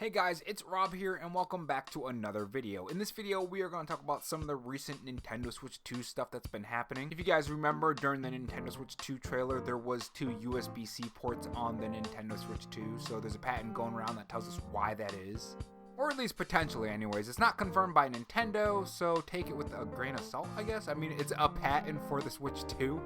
Hey guys, it's Rob here and welcome back to another video. In this video, we are going to talk about some of the recent Nintendo Switch 2 stuff that's been happening. If you guys remember, during the Nintendo Switch 2 trailer, there was 2 USB-C ports on the Nintendo Switch 2, so there's a patent going around that tells us why that is. Or at least potentially anyways. It's not confirmed by Nintendo, so take it with a grain of salt, I guess. I mean, it's a patent for the Switch 2,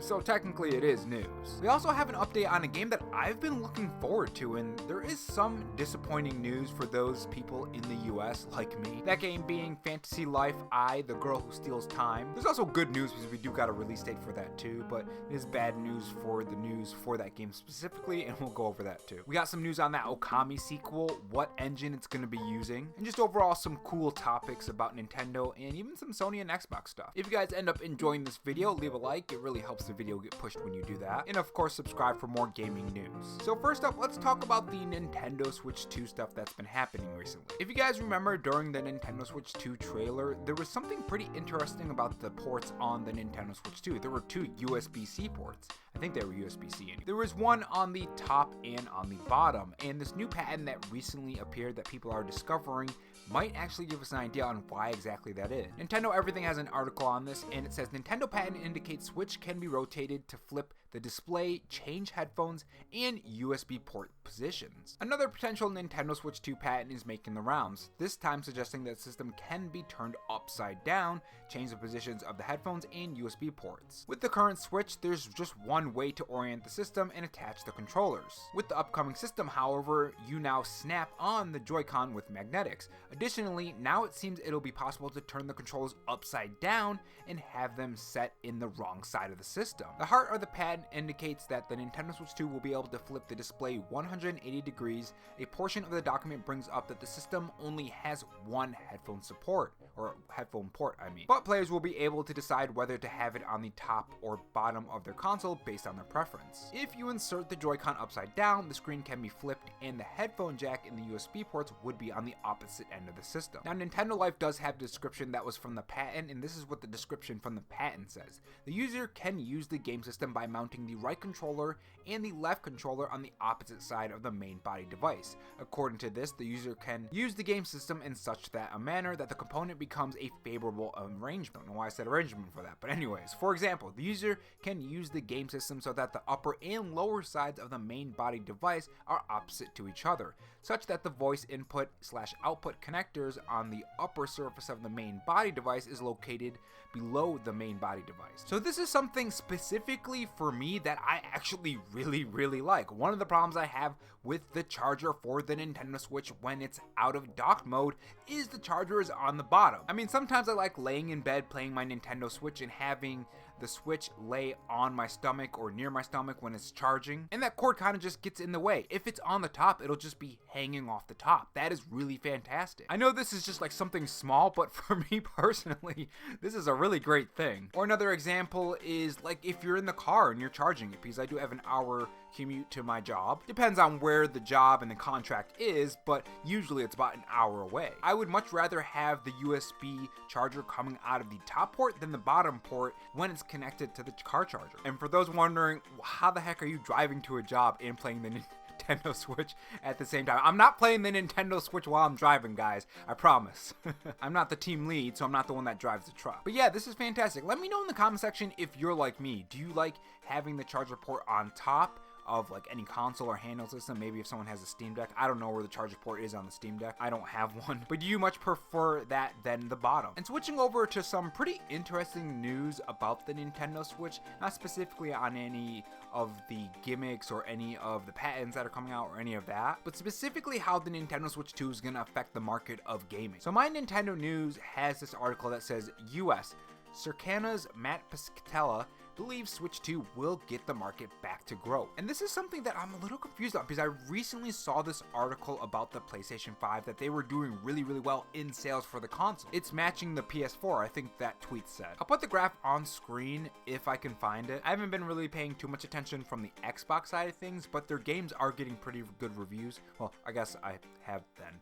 so technically it is news. We also have an update on a game that I've been looking forward to, and there is some disappointing news for those people in the US like me. That game being Fantasy Life I, The Girl Who Steals Time. There's also good news because we do got a release date for that too, but it is bad news for the news for that game specifically, and we'll go over that too. We got some news on that Okami sequel, what engine it's going to be using, and just overall some cool topics about Nintendo and even some Sony and Xbox stuff. If you guys end up enjoying this video, leave a like. It really helps the video get pushed when you do that. And of course, subscribe for more gaming news. So first up, let's talk about the Nintendo Switch 2 stuff that's been happening recently. If you guys remember, during the Nintendo Switch 2 trailer, there was something pretty interesting about the ports on the Nintendo Switch 2. There were 2 USB-C ports. I think they were USB-C. There was one on the top and on the bottom, and this new patent that recently appeared that people are discovering might actually give us an idea on why exactly that is. Nintendo Everything has an article on this, and it says Nintendo patent indicates Switch can be rotated to flip the display, change headphones, and USB port positions. Another potential Nintendo Switch 2 patent is making the rounds, this time suggesting that the system can be turned upside down, change the positions of the headphones and USB ports. With the current Switch, there's just one way to orient the system and attach the controllers. With the upcoming system, however, you now snap on the Joy-Con with magnetics. Additionally, now it seems it'll be possible to turn the controllers upside down and have them set in the wrong side of the system. The heart of the patent indicates that the Nintendo Switch 2 will be able to flip the display 180 degrees. A portion of the document brings up that the system only has one headphone support, or headphone port I mean, but players will be able to decide whether to have it on the top or bottom of their console based on their preference. If you insert the Joy-Con upside down, the screen can be flipped and the headphone jack and the USB ports would be on the opposite end of the system. Now, Nintendo Life does have a description that was from the patent, and this is what the description from the patent says. The user can use the game system by mounting the right controller and the left controller on the opposite side of the main body device. According to this, the user can use the game system in such that a manner that the component becomes a favorable arrangement. I don't know why I said arrangement for that, but anyways, for example, the user can use the game system so that the upper and lower sides of the main body device are opposite to each other, such that the voice input/output connectors on the upper surface of the main body device is located below the main body device. So this is something specifically for me that I actually really like. One of the problems I have with the charger for the Nintendo Switch when it's out of dock mode is the charger is on the bottom. I mean, sometimes I like laying in bed playing my Nintendo Switch and having the Switch lay on my stomach or near my stomach when it's charging, and that cord kind of just gets in the way. If it's on the top, it'll just be hanging off the top. That is really fantastic. I know this is just like something small, but for me personally, this is a really great thing. Or another example is like if you're in the car and you're charging it, because I do have an hour commute to my job. Depends on where the job and the contract is, but usually it's about an hour away. I would much rather have the USB charger coming out of the top port than the bottom port when it's connected to the car charger. And for those wondering, how the heck are you driving to a job and playing the Nintendo Switch at the same time? I'm not playing the Nintendo Switch while I'm driving, guys. I promise. I'm not the team lead, so I'm not the one that drives the truck. But yeah, this is fantastic. Let me know in the comment section if you're like me. Do you like having the charger port on top of like any console or handheld system? Maybe if someone has a Steam Deck. I don't know where the charger port is on the Steam Deck. I don't have one. But do you much prefer that than the bottom? And switching over to some pretty interesting news about the Nintendo Switch, not specifically on any of the gimmicks or any of the patents that are coming out or any of that, but specifically how the Nintendo Switch 2 is going to affect the market of gaming. So my Nintendo News has this article that says US Circana's Matt Piscatella believes Switch 2 will get the market back to growth. And this is something that I'm a little confused on because I recently saw this article about the PlayStation 5 that they were doing really well in sales for the console. It's matching the PS4, I think that tweet said. I'll put the graph on screen if I can find it. I haven't been really paying too much attention from the Xbox side of things, but their games are getting pretty good reviews. Well, I guess I have then.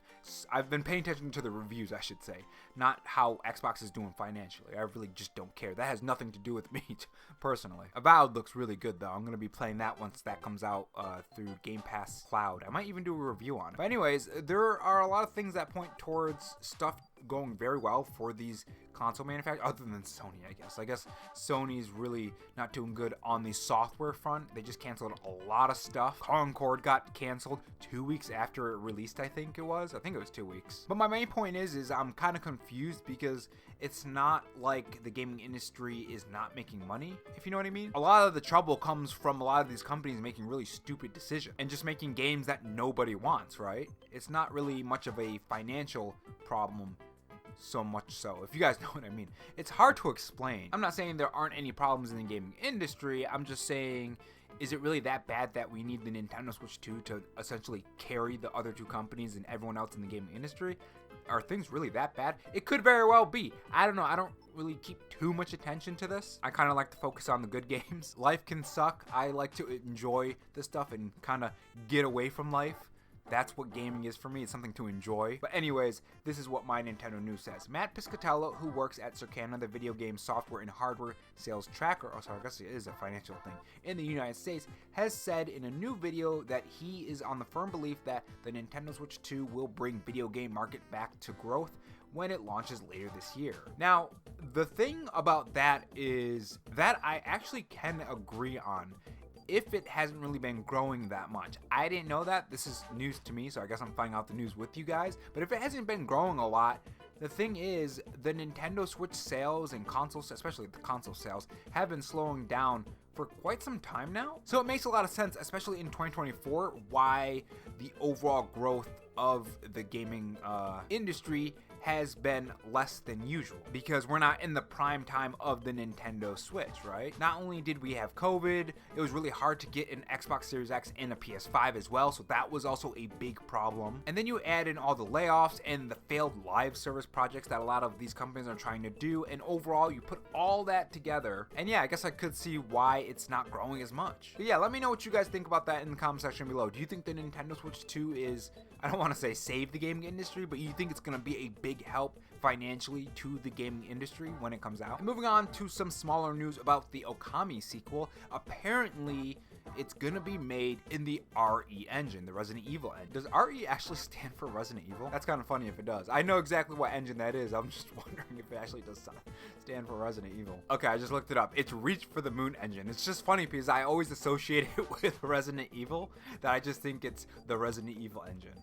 I've been paying attention to the reviews, I should say, not how Xbox is doing financially. I really just don't care. That has nothing to do with me. personally. Avowed looks really good, though. I'm going to be playing that once that comes out through Game Pass Cloud. I might even do a review on it. But anyways, there are a lot of things that point towards stuff going very well for these console manufacturers, other than Sony, I guess. I guess Sony's really not doing good on the software front. They just canceled a lot of stuff. Concord got canceled 2 weeks after it released, I think it was 2 weeks. But my main point is I'm kind of confused because it's not like the gaming industry is not making money, if you know what I mean. A lot of the trouble comes from a lot of these companies making really stupid decisions and just making games that nobody wants, right? It's not really much of a financial problem, so much so, if you guys know what I mean. It's hard to explain. I'm not saying there aren't any problems in the gaming industry. I'm just saying, is it really that bad that we need the Nintendo Switch 2 to essentially carry the other two companies and everyone else in the gaming industry? Are things really that bad? It could very well be. I don't know. I don't really keep too much attention to this. I kind of like to focus on the good games. Life can suck. I like to enjoy this stuff and kind of get away from life. That's what gaming is for me. It's something to enjoy. But anyways, this is what my Nintendo News says. Matt Piscatello, who works at Circana, the video game software and hardware sales tracker, I guess it is a financial thing, in the United States, has said in a new video that he is on the firm belief that the Nintendo Switch 2 will bring video game market back to growth when it launches later this year. Now, the thing about that is that I actually can agree on, if it hasn't really been growing that much. I didn't know that. This is news to me, so I guess I'm finding out the news with you guys. But if it hasn't been growing a lot, the thing is, the Nintendo Switch sales and consoles, especially the console sales, have been slowing down for quite some time now. So it makes a lot of sense, especially in 2024, why the overall growth of the gaming industry has been less than usual, because we're not in the prime time of the Nintendo Switch, right? Not only did we have COVID, it was really hard to get an Xbox Series X and a PS5 as well, so that was also a big problem. And then you add in all the layoffs and the failed live service projects that a lot of these companies are trying to do, and overall you put all that together, and yeah, I guess I could see why it's not growing as much. But yeah, let me know what you guys think about that in the comment section below. Do you think the Nintendo Switch 2 is, I don't want to say save the gaming industry, but you think it's going to be a big help financially to the gaming industry when it comes out? And moving on to some smaller news about the Okami sequel. Apparently, it's gonna be made in the RE engine, the Resident Evil engine. Does RE actually stand for Resident Evil? That's kind of funny if it does. I know exactly what engine that is. I'm just wondering if it actually does stand for Resident Evil. Okay, I just looked it up. It's Reach for the Moon engine. It's just funny because I always associate it with Resident Evil, that I just think it's the Resident Evil engine.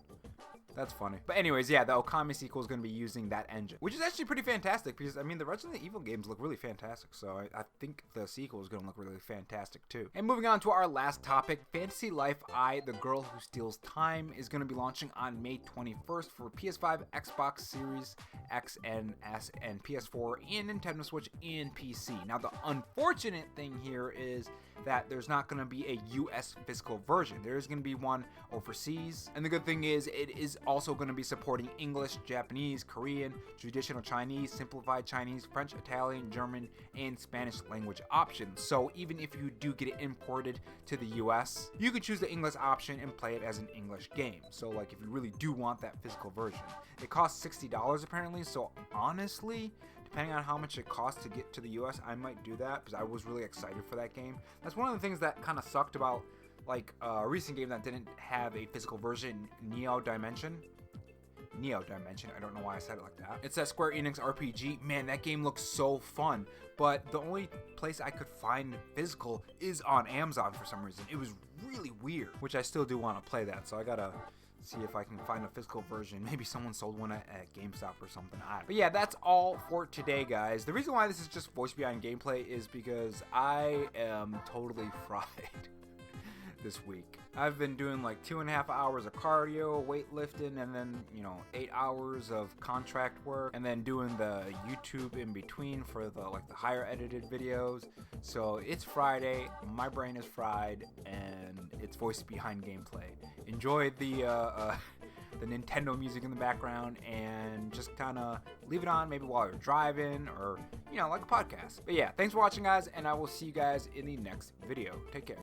That's funny. But anyways, yeah, the Okami sequel is going to be using that engine, which is actually pretty fantastic because, I mean, the Resident Evil games look really fantastic, so I think the sequel is going to look really fantastic too. And moving on to our last topic, Fantasy Life I, The Girl Who Steals Time, is going to be launching on May 21st for PS5, Xbox Series X and S, and PS4, and Nintendo Switch, and PC. Now, the unfortunate thing here is that there's not going to be a US physical version. There is going to be one overseas, and the good thing is it is also going to be supporting English, Japanese, Korean, traditional Chinese, simplified Chinese, French, Italian, German, and Spanish language options. So even if you do get it imported to the US, you could choose the English option and play it as an English game. So like if you really do want that physical version, it costs $60 apparently. So honestly, depending on how much it costs to get to the US, I might do that because I was really excited for that game. That's one of the things that kind of sucked about like a recent game that didn't have a physical version, Neo Dimension. I don't know why I said it like that. It's that Square Enix RPG. Man, that game looks so fun, but the only place I could find physical is on Amazon for some reason. It was really weird, which I still do want to play that, so I gotta see if I can find a physical version. Maybe someone sold one at GameStop or something. But yeah, that's all for today, guys. The reason why this is just voice behind gameplay is because I am totally fried this week. I've been doing like 2.5 hours of cardio, weightlifting, and then 8 hours of contract work, and then doing the YouTube in between for the higher edited videos. So it's Friday, my brain is fried, and it's voice behind gameplay. Enjoy the Nintendo music in the background, and just kind of leave it on maybe while you're driving, or like a podcast. But yeah, thanks for watching, guys, and I will see you guys in the next video. Take care.